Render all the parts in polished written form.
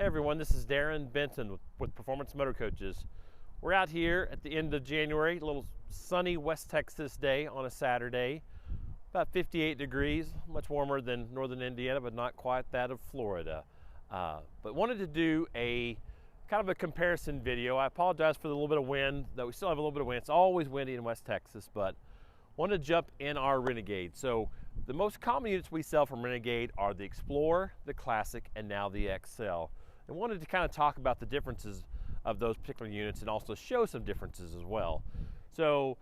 Hey everyone, this is Darin Benton with Performance Motorcoaches. We're out here at the end of January, a little sunny West Texas day on a Saturday. About 58 degrees, much warmer than northern Indiana, but not quite that of Florida. But wanted to do a kind of a comparison video. I apologize for the little bit of wind, though we still have a little bit of wind. It's always windy in West Texas, but wanted to jump in our Renegade. So the most common units we sell from Renegade are the Explorer, the Classic, and now the XL. I wanted to kind of talk about the differences of those particular units and also show some differences as well. So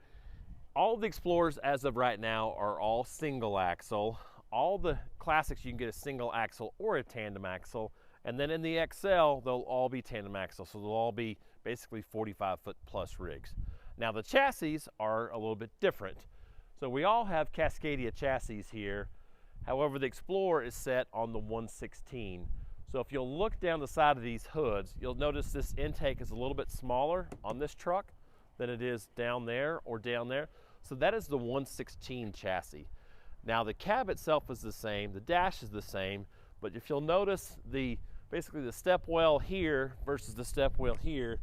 all the Explorers as of right now are all single axle. All the Classics you can get a single axle or a tandem axle, and then in the XL they'll all be tandem axle, so they'll all be basically 45-foot plus rigs. Now the chassis are a little bit different. So we all have Cascadia chassis here. However, the Explorer is set on the 116. So if you'll look down the side of these hoods, you'll notice this intake is a little bit smaller on this truck than it is down there or down there. So that is the 116 chassis. Now the cab itself is the same, the dash is the same, but if you'll notice basically the step well here versus the step well here,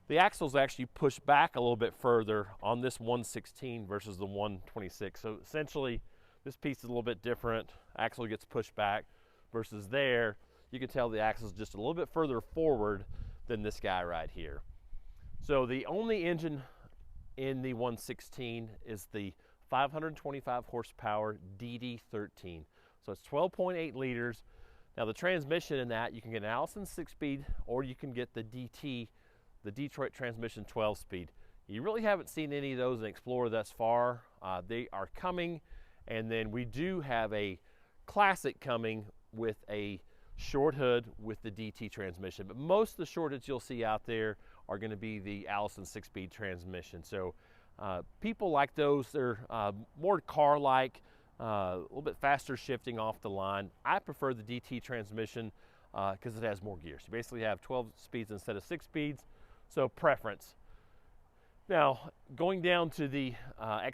the axles actually push back a little bit further on this 116 versus the 126. So essentially this piece is a little bit different. Axle gets pushed back versus there. You can tell the axle is just a little bit further forward than this guy right here. So the only engine in the 116 is the 525 horsepower DD13. So it's 12.8 liters. Now the transmission in that, you can get an Allison 6-speed or you can get the DT, the Detroit transmission 12-speed. You really haven't seen any of those in Explorer thus far. They are coming, and then we do have a Classic coming with a short hood with the DT transmission, but most of the short hoods you'll see out there are going to be the Allison 6-speed transmission. So people like those. They're more car-like, a little bit faster shifting off the line. I prefer the DT transmission because it has more gears. You basically have 12 speeds instead of 6 speeds, so preference. Now going down to the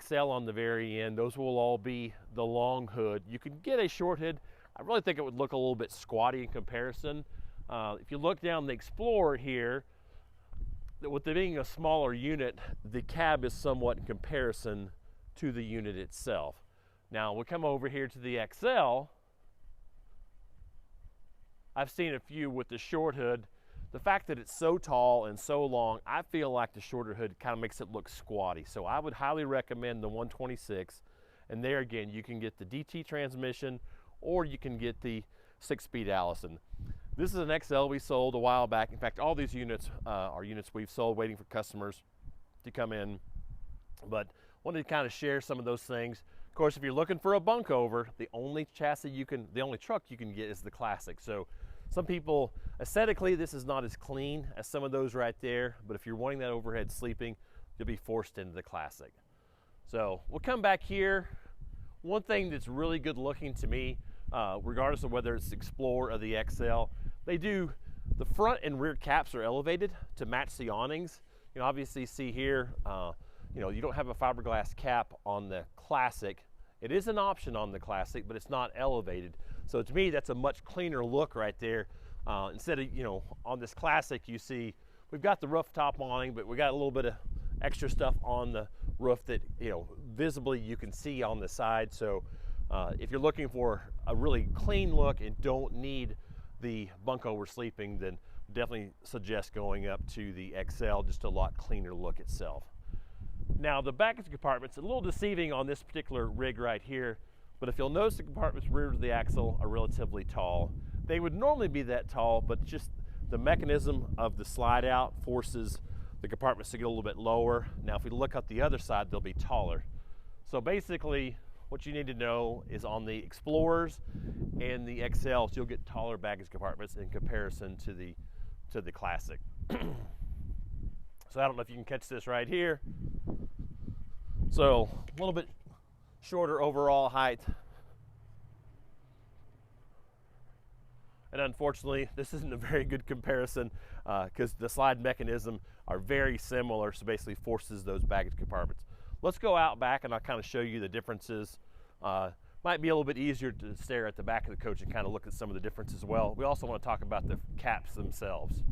XL on the very end, those will all be the long hood. You can get a short hood. I really think it would look a little bit squatty in comparison. If you look down the Explorer here, with it being a smaller unit, the cab is somewhat in comparison to the unit itself. Now we come over here to the XL. I've seen a few with the short hood. The fact that it's so tall and so long, I feel like the shorter hood kind of makes it look squatty. So I would highly recommend the 126. And there again, you can get the DT transmission or you can get the 6-speed Allison. This is an XL we sold a while back. In fact, all these units are units we've sold waiting for customers to come in. But wanted to kind of share some of those things. Of course, if you're looking for a bunk over, the only truck you can get is the Classic. So some people, aesthetically, this is not as clean as some of those right there, but if you're wanting that overhead sleeping, you'll be forced into the Classic. So we'll come back here. One thing that's really good looking to me, regardless of whether it's the Explorer or the XL, the front and rear caps are elevated to match the awnings. You know, obviously you see here, you don't have a fiberglass cap on the Classic. It is an option on the Classic, but it's not elevated. So to me, that's a much cleaner look right there. Instead of, on this Classic, you see, we've got the rooftop awning, but we got a little bit of extra stuff on the roof that, visibly you can see on the side. So if you're looking for a really clean look and don't need the bunk over sleeping, then definitely suggest going up to the XL, just a lot cleaner look itself. Now the baggage compartment's a little deceiving on this particular rig right here, but if you'll notice, the compartments rear to the axle are relatively tall. They would normally be that tall, but just the mechanism of the slide out forces the compartments to get a little bit lower. Now if we look at the other side, they'll be taller. So basically what you need to know is on the Explorers and the XLs, you'll get taller baggage compartments in comparison to the Classic. So I don't know if you can catch this right here. So a little bit shorter overall height. And unfortunately, this isn't a very good comparison because the slide mechanism are very similar, so basically forces those baggage compartments. Let's go out back and I'll kind of show you the differences Might be a little bit easier to stare at the back of the coach and kind of look at some of the differences as well. We also want to talk about the caps themselves.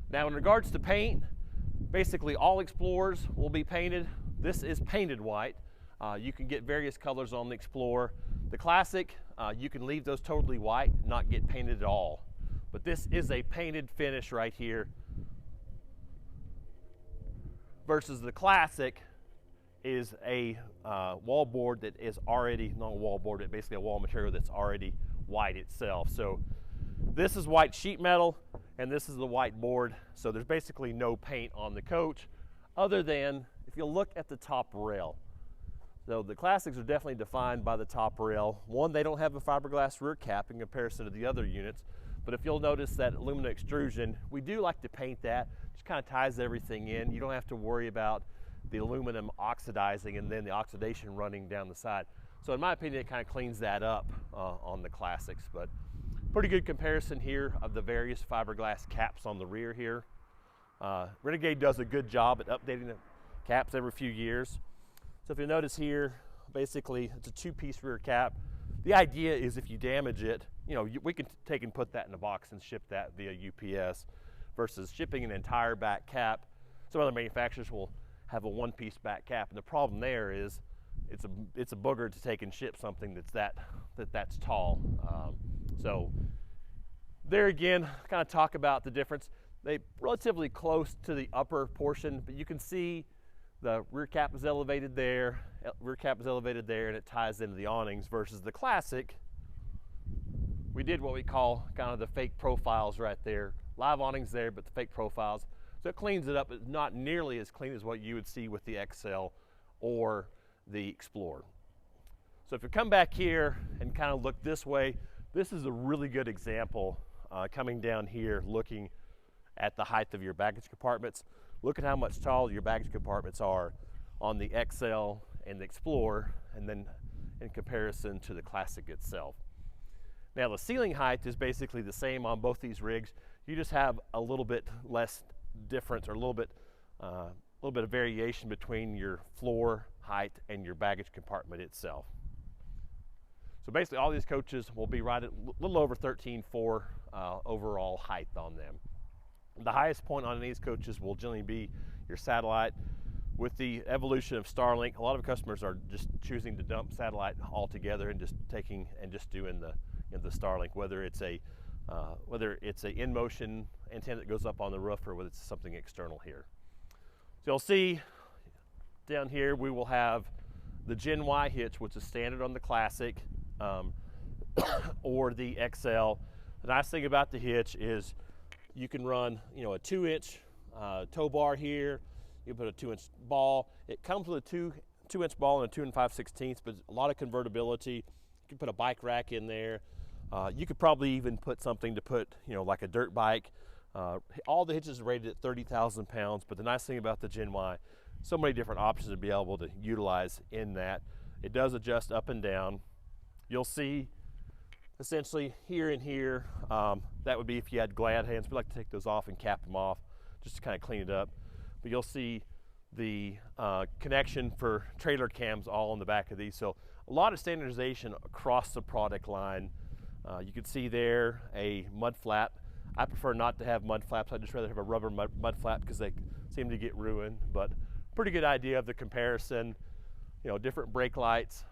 Now in regards to paint, basically all Explorers will be painted. This is painted white. You can get various colors on the Explorer. The Classic, you can leave those totally white, not get painted at all. But this is a painted finish right here, versus the Classic is a wall board that is already, not a wall board, but basically a wall material that's already white itself. So this is white sheet metal and this is the white board. So there's basically no paint on the coach other than if you look at the top rail. So the Classics are definitely defined by the top rail. One, they don't have a fiberglass rear cap in comparison to the other units. But if you'll notice that aluminum extrusion, we do like to paint that. Just kind of ties everything in. You don't have to worry about the aluminum oxidizing and then the oxidation running down the side. So in my opinion, it kind of cleans that up on the Classics. But pretty good comparison here of the various fiberglass caps on the rear here. Renegade does a good job at updating the caps every few years. So if you notice here, basically it's a two-piece rear cap. The idea is if you damage it, we can take and put that in a box and ship that via UPS versus shipping an entire back cap. Some other manufacturers will have a one-piece back cap, and the problem there is it's a booger to take and ship something that's tall. So there again, kind of talk about the difference. They're relatively close to the upper portion, but you can see the rear cap is elevated there, and it ties into the awnings, versus the Classic. We did what we call kind of the fake profiles right there. Live awnings there, but the fake profiles. So it cleans it up. It's not nearly as clean as what you would see with the XL or the Explorer. So if you come back here and kind of look this way, this is a really good example coming down here looking at the height of your baggage compartments. Look at how much taller your baggage compartments are on the XL and the Explorer, and then in comparison to the Classic itself. Now the ceiling height is basically the same on both these rigs. You just have a little bit less difference, or a little bit of variation between your floor height and your baggage compartment itself. So basically all these coaches will be right at a little over 13.4 overall height on them. The highest point on these coaches will generally be your satellite. With the evolution of Starlink, a lot of customers are just choosing to dump satellite altogether and just doing the Starlink, whether it's a in-motion antenna that goes up on the roof or whether it's something external here. So you'll see down here we will have the Gen Y hitch, which is standard on the Classic or the XL. The nice thing about the hitch is you can run, a 2-inch tow bar here. You can put a 2-inch ball. It comes with a 2-inch ball and a 2 5/16, but a lot of convertibility. You can put a bike rack in there. You could probably even put something to put, like a dirt bike. All the hitches are rated at 30,000 pounds, but the nice thing about the Gen Y, so many different options to be able to utilize in that. It does adjust up and down. You'll see essentially here and here, that would be if you had glad hands. We like to take those off and cap them off just to kind of clean it up. But you'll see the connection for trailer cams all on the back of these. So a lot of standardization across the product line. You can see there a mud flap. I prefer not to have mud flaps. I'd just rather have a rubber mud flap because they seem to get ruined. But pretty good idea of the comparison. Different brake lights.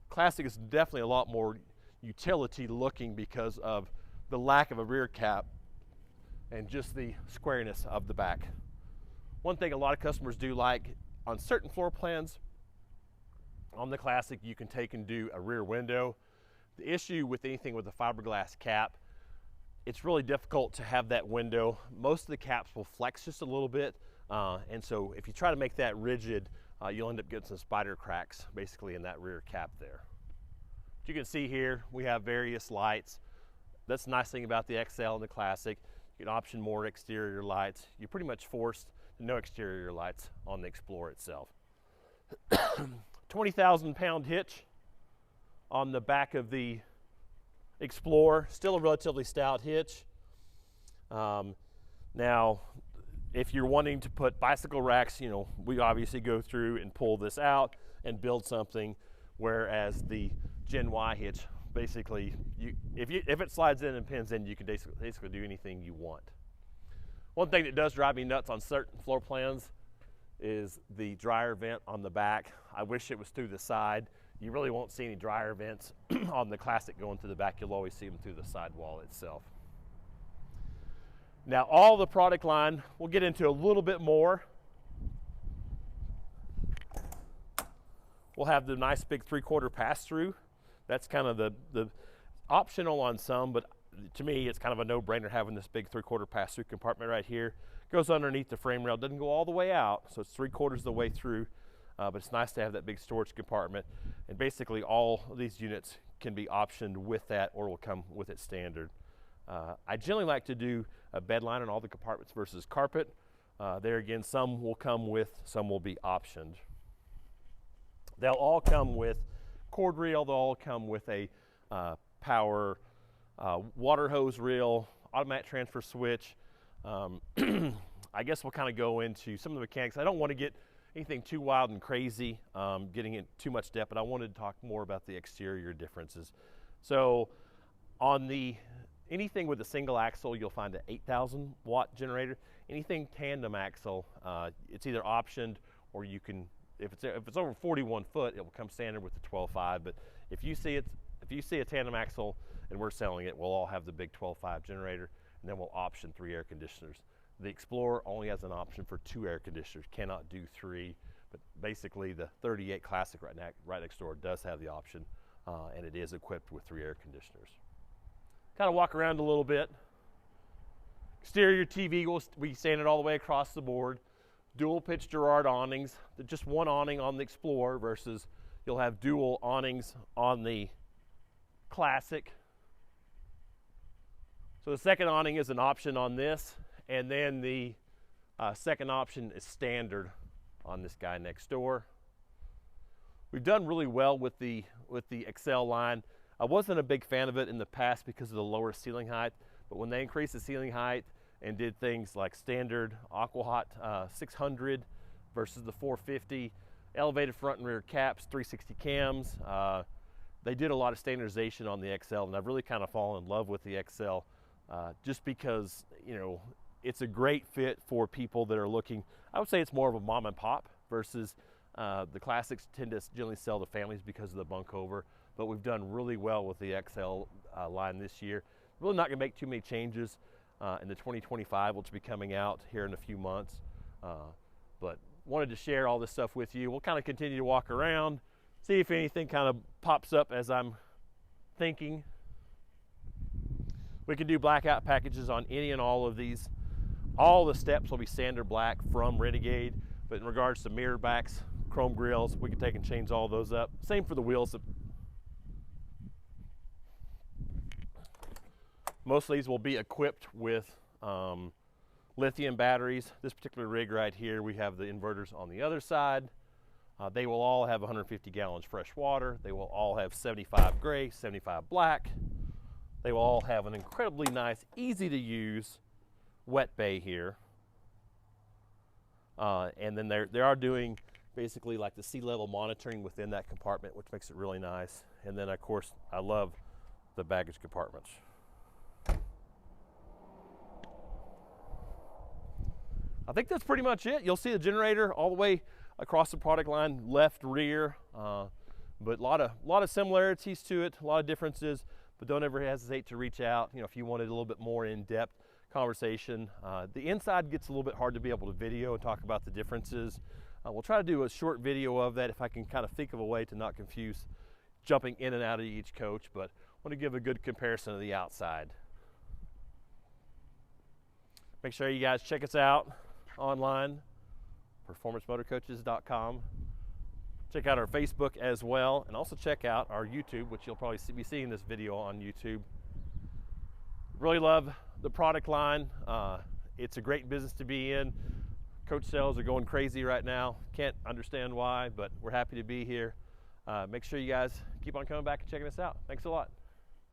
Classic is definitely a lot more utility looking because of the lack of a rear cap and just the squareness of the back. One thing a lot of customers do like on certain floor plans on the Classic, you can take and do a rear window. The issue with anything with a fiberglass cap, it's really difficult to have that window. Most of the caps will flex just a little bit, and so if you try to make that rigid, you'll end up getting some spider cracks basically in that rear cap there. But you can see here we have various lights. That's the nice thing about the XL and the Classic. You can option more exterior lights. You're pretty much forced to no exterior lights on the Explorer itself. 20,000 pound hitch on the back of the Explorer, still a relatively stout hitch. Now, if you're wanting to put bicycle racks, we obviously go through and pull this out and build something. whereas the Gen Y hitch, basically, if it slides in and pins in, you can basically do anything you want. One thing that does drive me nuts on certain floor plans is the dryer vent on the back. I wish it was through the side. You really won't see any dryer vents on the Classic going to the back. You'll always see them through the sidewall itself. Now, all the product line, we'll get into a little bit more. We'll have the nice big 3/4 pass-through. That's kind of the optional on some, but to me, it's kind of a no-brainer having this big 3/4 pass-through compartment right here. Goes underneath the frame rail, doesn't go all the way out, so it's 3/4 of the way through, but it's nice to have that big storage compartment. And basically all of these units can be optioned with that or will come with it standard. I generally like to do a bed line on all the compartments versus carpet. There again, some will come with, some will be optioned. They'll all come with cord reel, they'll all come with a power water hose reel, automatic transfer switch. I guess we'll kind of go into some of the mechanics. I don't want to get anything too wild and crazy, getting in too much depth, but I wanted to talk more about the exterior differences. So on anything with a single axle, you'll find an 8,000 watt generator. Anything tandem axle, it's either optioned or you can, if it's over 41 foot, it will come standard with the 12.5. But if you see a tandem axle and we're selling it, we'll all have the big 12.5 generator, and then we'll option 3 air conditioners. The Explorer only has an option for 2 air conditioners, cannot do 3, but basically the 38 Classic right next door does have the option, and it is equipped with 3 air conditioners. Kind of walk around a little bit. Exterior TV will be standard all the way across the board. Dual pitch Girard awnings, just one awning on the Explorer versus you'll have dual awnings on the Classic. So the second awning is an option on this, and then the second option is standard on this guy next door. We've done really well with the XL line. I wasn't a big fan of it in the past because of the lower ceiling height, but when they increased the ceiling height and did things like standard AquaHot 600 versus the 450, elevated front and rear caps, 360 cams, they did a lot of standardization on the XL, and I've really kind of fallen in love with the XL just because, you know, it's a great fit for people that are looking. I would say it's more of a mom and pop versus the Classics tend to generally sell to families because of the bunk over, but we've done really well with the XL line this year. Really not gonna make too many changes in the 2025, which will be coming out here in a few months, but wanted to share all this stuff with you. We'll kind of continue to walk around, see if anything kind of pops up as I'm thinking. We can do blackout packages on any and all of these. All the steps will be standard black from Renegade, but in regards to mirror backs, chrome grills, we can take and change all those up. Same for the wheels. Most of these will be equipped with lithium batteries. This particular rig right here, we have the inverters on the other side. They will all have 150 gallons fresh water. They will all have 75 gray, 75 black. They will all have an incredibly nice, easy to use wet bay here. And then they are doing basically like the sea level monitoring within that compartment, which makes it really nice. And then of course, I love the baggage compartments. I think that's pretty much it. You'll see the generator all the way across the product line, left, rear, but a lot of similarities to it, a lot of differences, but don't ever hesitate to reach out, you know, if you wanted a little bit more in-depth conversation. The inside gets a little bit hard to be able to video and talk about the differences. We'll try to do a short video of that if I can kind of think of a way to not confuse jumping in and out of each coach, but I want to give a good comparison of the outside. Make sure you guys check us out online, performancemotorcoaches.com. Check out our Facebook as well, and also check out our YouTube, which you'll probably be seeing this video on YouTube. Really love the product line. It's a great business to be in. Coach sales are going crazy right now. Can't understand why, but we're happy to be here. Make sure you guys keep on coming back and checking us out. Thanks a lot.